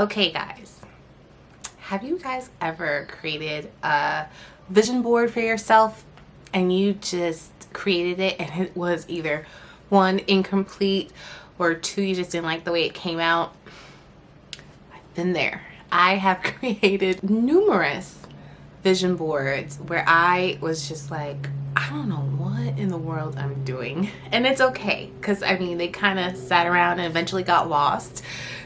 Okay guys, have you guys ever created a vision board for yourself and you just created it and it was either one, incomplete, or two, you just didn't like the way it came out? I've been there. I have created numerous vision boards where I was just like, I don't know what in the world I'm doing. And it's okay, because I mean, they kind of sat around and eventually got lost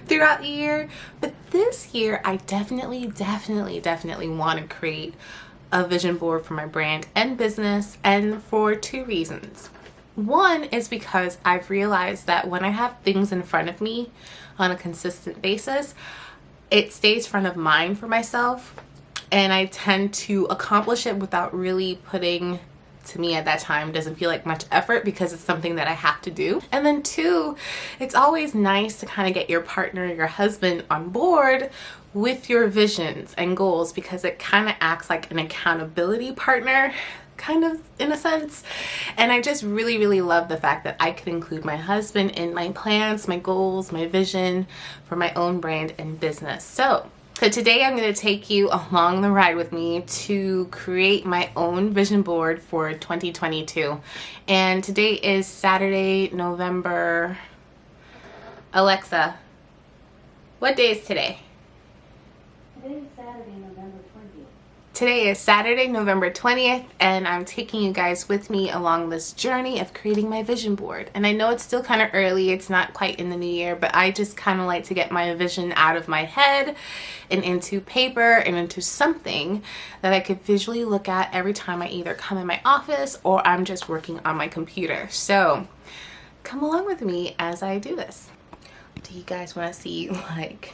throughout the year. But this year, I definitely want to create a vision board for my brand and business, and for two reasons. One is because I've realized that when I have things in front of me on a consistent basis, it stays front of mind for myself, and I tend to accomplish it without really putting, to me at that time, doesn't feel like much effort because it's something that I have to do. And then two, it's always nice to kind of get your partner, your husband, on board with your visions and goals, because it kind of acts like an accountability partner, kind of, in a sense. And I just really love the fact that I could include my husband in my plans, my goals, my vision for my own brand and business. So today I'm going to take you along the ride with me to create my own vision board for 2022. And today is Saturday, November... Alexa, what day is today? Today is Saturday, November 20th, and I'm taking you guys with me along this journey of creating my vision board. And I know it's still kind of early, it's not quite in the new year, but I just kind of like to get my vision out of my head and into paper and into something that I could visually look at every time I either come in my office or I'm just working on my computer. So come along with me as I do this. Do you guys want to see like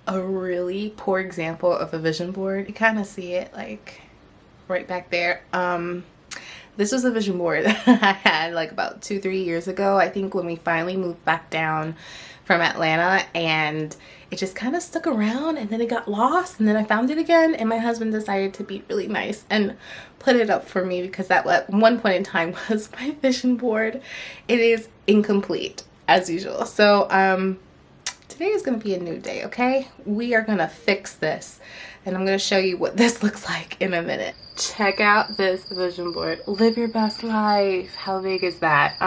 a really poor example of a vision board? You kind of see it like right back there. This was a vision board that I had like about 2-3 years ago, I think, when we finally moved back down from Atlanta, and it just kind of stuck around and then it got lost, and then I found it again, and my husband decided to be really nice and put it up for me because that at one point in time was my vision board. It is incomplete as usual. So today is going to be a new day, okay? We are going to fix this, and I'm going to show you what this looks like in a minute. Check out this vision board. Live your best life. How big is that?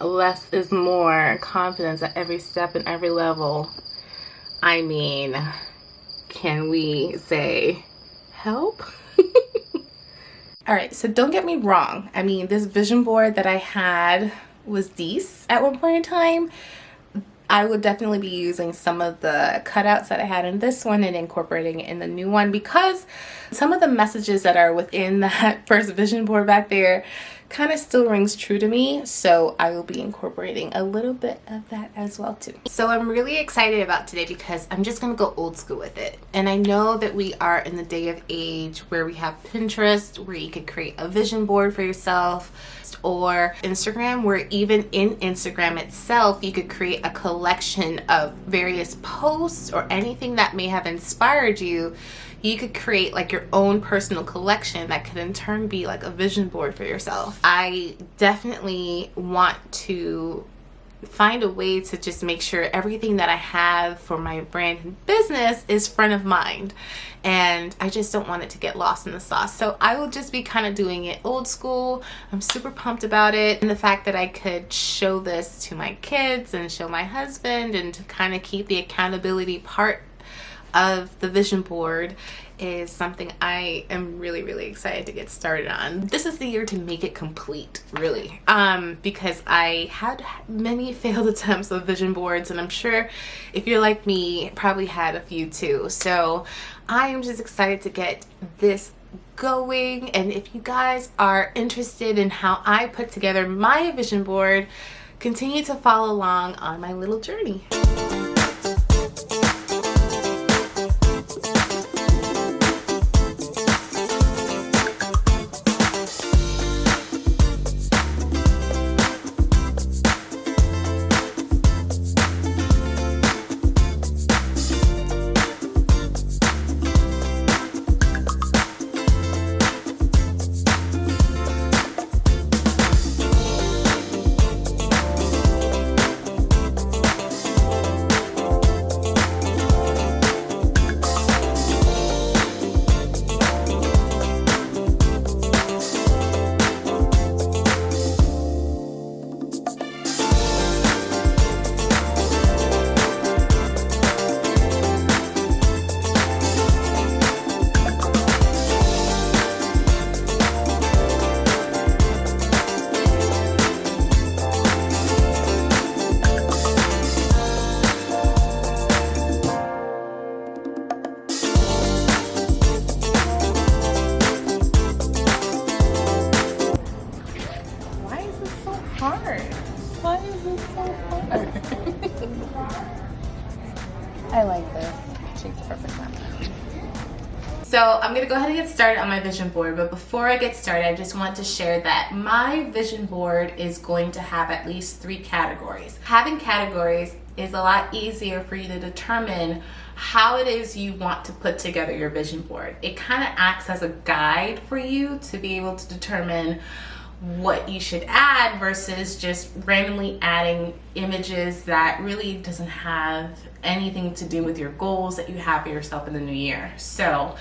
Less is more. Confidence at every step and every level. I mean, can we say help? All right, so don't get me wrong. I mean, this vision board that I had was decent at one point in time. I would definitely be using some of the cutouts that I had in this one and incorporating it in the new one, because some of the messages that are within that first vision board back there kind of still rings true to me. So I will be incorporating a little bit of that as well too. So I'm really excited about today because I'm just going to go old school with it. And I know that we are in the day of age where we have Pinterest, where you could create a vision board for yourself, or Instagram, where even in Instagram itself you could create a collection of various posts or anything that may have inspired you. You could create like your own personal collection that could in turn be like a vision board for yourself. I definitely want to find a way to just make sure everything that I have for my brand and business is front of mind, and I just don't want it to get lost in the sauce. So I will just be kind of doing it old school. I'm super pumped about it, and the fact that I could show this to my kids and show my husband, and to kind of keep the accountability part of the vision board is something I am really excited to get started on. This is the year to make it complete, really, because I had many failed attempts of vision boards, and I'm sure if you're like me, probably had a few too. So I am just excited to get this going, and if you guys are interested in how I put together my vision board, continue to follow along on my little journey. like this. She's the perfect one. So I'm gonna go ahead and get started on my vision board, but before I get started, I just want to share that my vision board is going to have at least 3 categories. Having categories is a lot easier for you to determine how it is you want to put together your vision board. It kind of acts as a guide for you to be able to determine what you should add versus just randomly adding images that really doesn't have anything to do with your goals that you have for yourself in the new year. So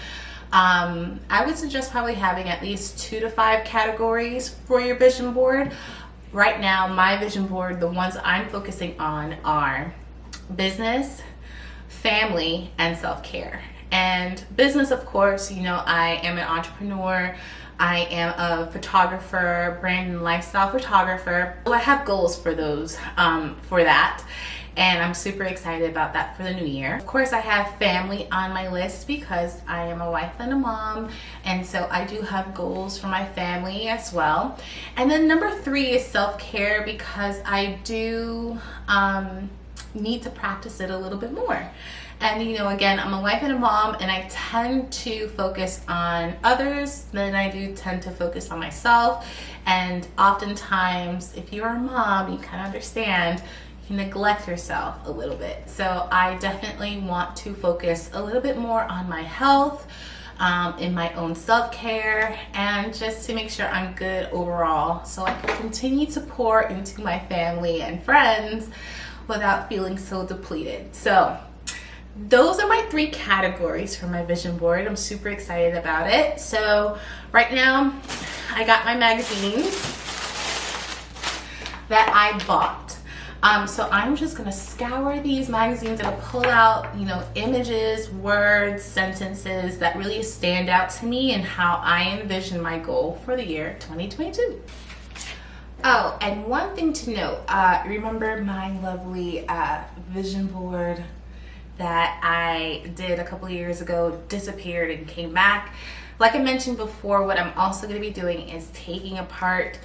I would suggest probably having at least 2 to 5 categories for your vision board. Right now, my vision board, the ones I'm focusing on are business, family, and self-care. And business, of course, you know, I am an entrepreneur. I am a photographer, brand and lifestyle photographer. So I have goals for those, for that. And I'm super excited about that for the new year. Of course, I have family on my list because I am a wife and a mom. And so I do have goals for my family as well. And then number 3 is self-care because I do need to practice it a little bit more. And you know, again, I'm a wife and a mom, and I tend to focus on others than I do tend to focus on myself. And oftentimes, if you're a mom, you kind of understand, you neglect yourself a little bit. So I definitely want to focus a little bit more on my health, in my own self-care, and just to make sure I'm good overall so I can continue to pour into my family and friends without feeling so depleted. So those are my 3 categories for my vision board. I'm super excited about it. So right now I got my magazines that I bought. So I'm just gonna scour these magazines and pull out, you know, images, words, sentences that really stand out to me and how I envision my goal for the year 2022. Oh, and one thing to note, remember my lovely vision board that I did a couple years ago disappeared and came back? Like I mentioned before, what I'm also going to be doing is taking apart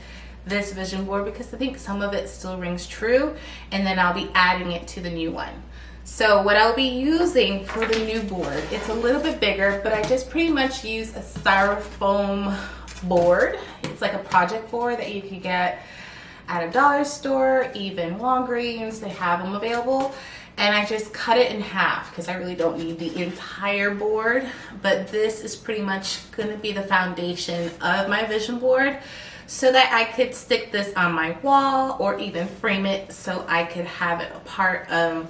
this vision board because I think some of it still rings true, and then I'll be adding it to the new one. So what I'll be using for the new board, it's a little bit bigger, but I just pretty much use a styrofoam board. It's like a project board that you can get at a dollar store, even Walgreens, they have them available. And I just cut it in half because I really don't need the entire board, but this is pretty much going to be the foundation of my vision board so that I could stick this on my wall or even frame it so I could have it a part of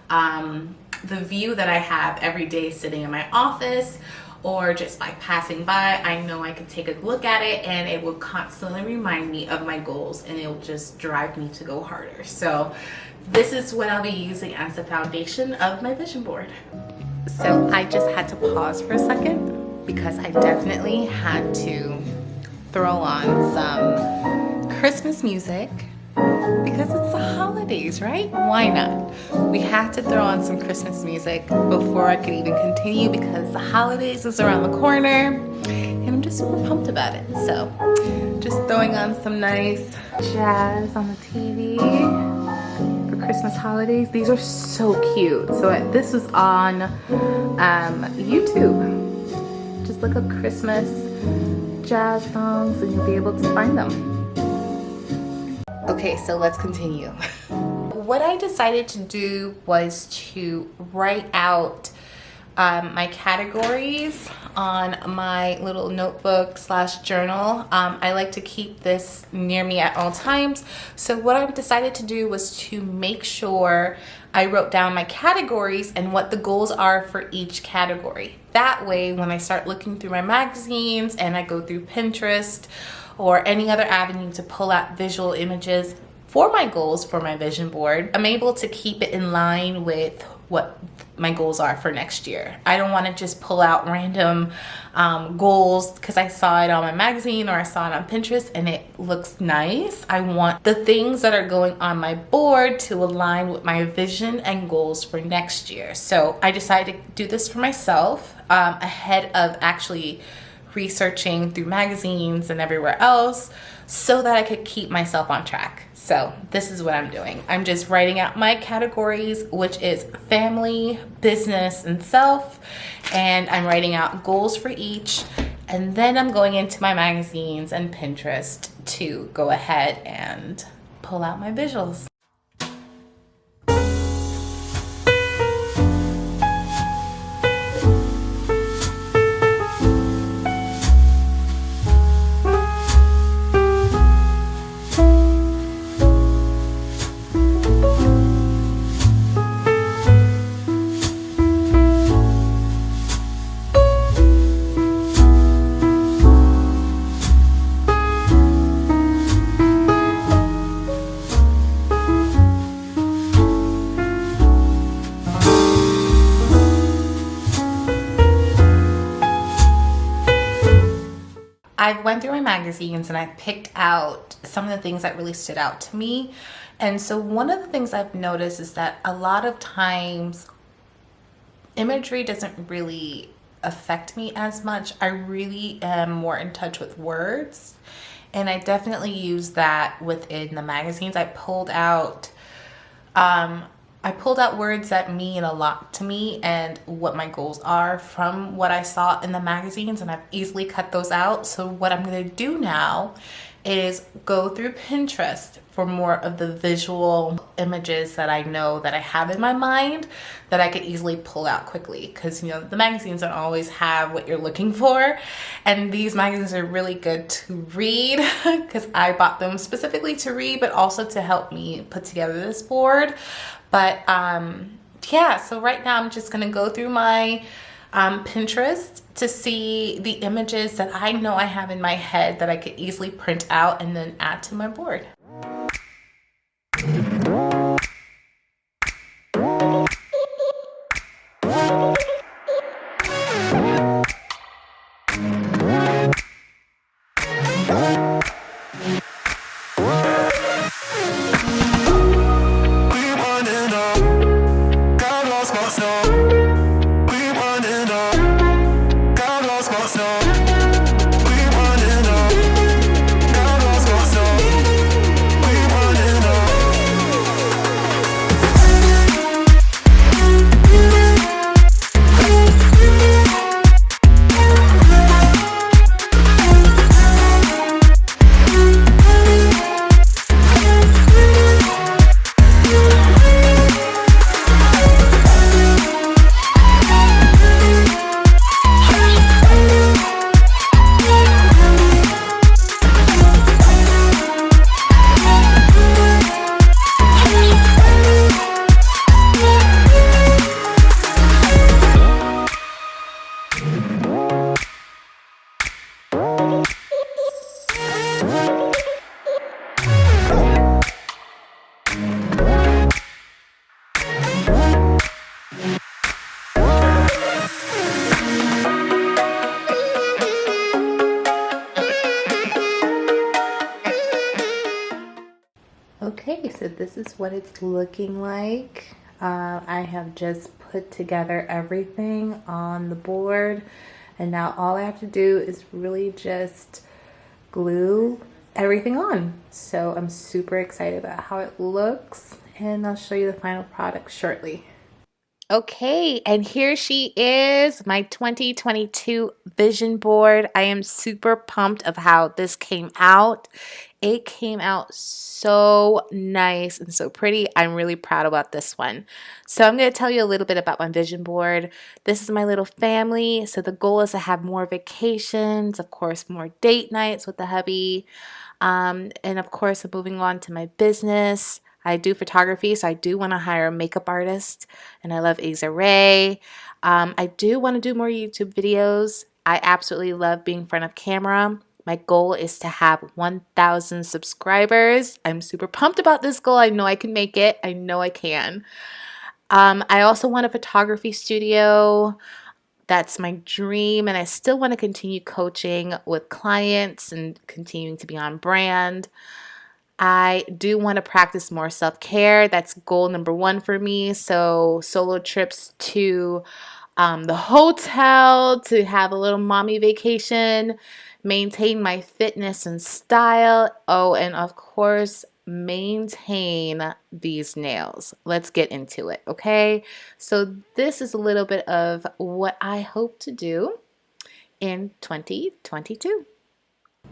the view that I have every day sitting in my office, or just by passing by. I know I could take a look at it and it will constantly remind me of my goals, and it will just drive me to go harder. So this is what I'll be using as the foundation of my vision board. So I just had to pause for a second because I definitely had to throw on some Christmas music because it's the holidays, right? Why not? We have to throw on some Christmas music before I could even continue because the holidays is around the corner and I'm just super pumped about it. So just throwing on some nice jazz on the TV for Christmas holidays. These are so cute. So this was on YouTube. Just look up Christmas jazz songs and you'll be able to find them. Okay, so let's continue. What I decided to do was to write out my categories on my little notebook / journal. I like to keep this near me at all times. So what I decided to do was to make sure I wrote down my categories and what the goals are for each category. That way, when I start looking through my magazines and I go through Pinterest or any other avenue to pull out visual images for my goals for my vision board, I'm able to keep it in line with what my goals are for next year. I don't want to just pull out random goals because I saw it on my magazine or I saw it on Pinterest and it looks nice. I want the things that are going on my board to align with my vision and goals for next year. So I decided to do this for myself ahead of actually researching through magazines and everywhere else so that I could keep myself on track. So this is what I'm doing. I'm just writing out my categories, which is family, business, and self. And I'm writing out goals for each. And then I'm going into my magazines and Pinterest to go ahead and pull out my visuals. I went through my magazines and I picked out some of the things that really stood out to me. And so one of the things I've noticed is that a lot of times imagery doesn't really affect me as much. I really am more in touch with words. And I definitely use that within the magazines. I pulled out words that mean a lot to me and what my goals are from what I saw in the magazines, and I've easily cut those out. So what I'm going to do now is go through Pinterest for more of the visual images that I know that I have in my mind that I could easily pull out quickly, because the magazines don't always have what you're looking for, and these magazines are really good to read because I bought them specifically to read, but also to help me put together this board. But yeah, so right now I'm just gonna go through my Pinterest to see the images that I know I have in my head that I could easily print out and then add to my board. Okay, so this is what it's looking like. I have just put together everything on the board, and now all I have to do is really just glue everything on. So I'm super excited about how it looks, and I'll show you the final product shortly. Okay, and here she is, my 2022 vision board. I am super pumped of how this came out. It came out so nice and so pretty. I'm really proud about this one. So I'm going to tell you a little bit about my vision board. This is my little family. So the goal is to have more vacations, of course, more date nights with the hubby. And of course, I'm moving on to my business. I do photography, so I do want to hire a makeup artist, and I love Imagery. I do want to do more YouTube videos. I absolutely love being in front of camera. My goal is to have 1,000 subscribers. I'm super pumped about this goal. I know I can make it. I know I can. I also want a photography studio. That's my dream, and I still want to continue coaching with clients and continuing to be on brand. I do want to practice more self-care. That's goal number 1 for me. So solo trips to the hotel to have a little mommy vacation, maintain my fitness and style. Oh, and of course, maintain these nails. Let's get into it, okay? So this is a little bit of what I hope to do in 2022.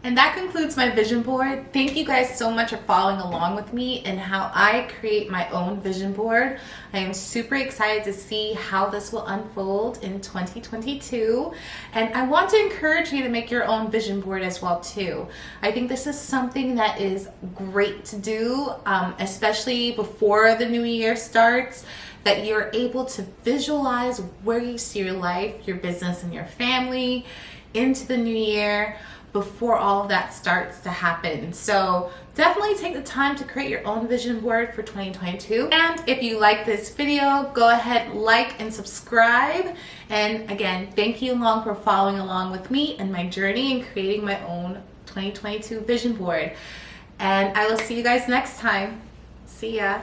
And that concludes my vision board. Thank you guys so much for following along with me in how I create my own vision board. I am super excited to see how this will unfold in 2022. And I want to encourage you to make your own vision board as well too. I think this is something that is great to do, especially before the new year starts, that you're able to visualize where you see your life, your business, and your family into the new year before all of that starts to happen. So definitely take the time to create your own vision board for 2022. And if you like this video, go ahead, like and subscribe. And again, thank you for following along with me and my journey in creating my own 2022 vision board. And I will see you guys next time. See ya.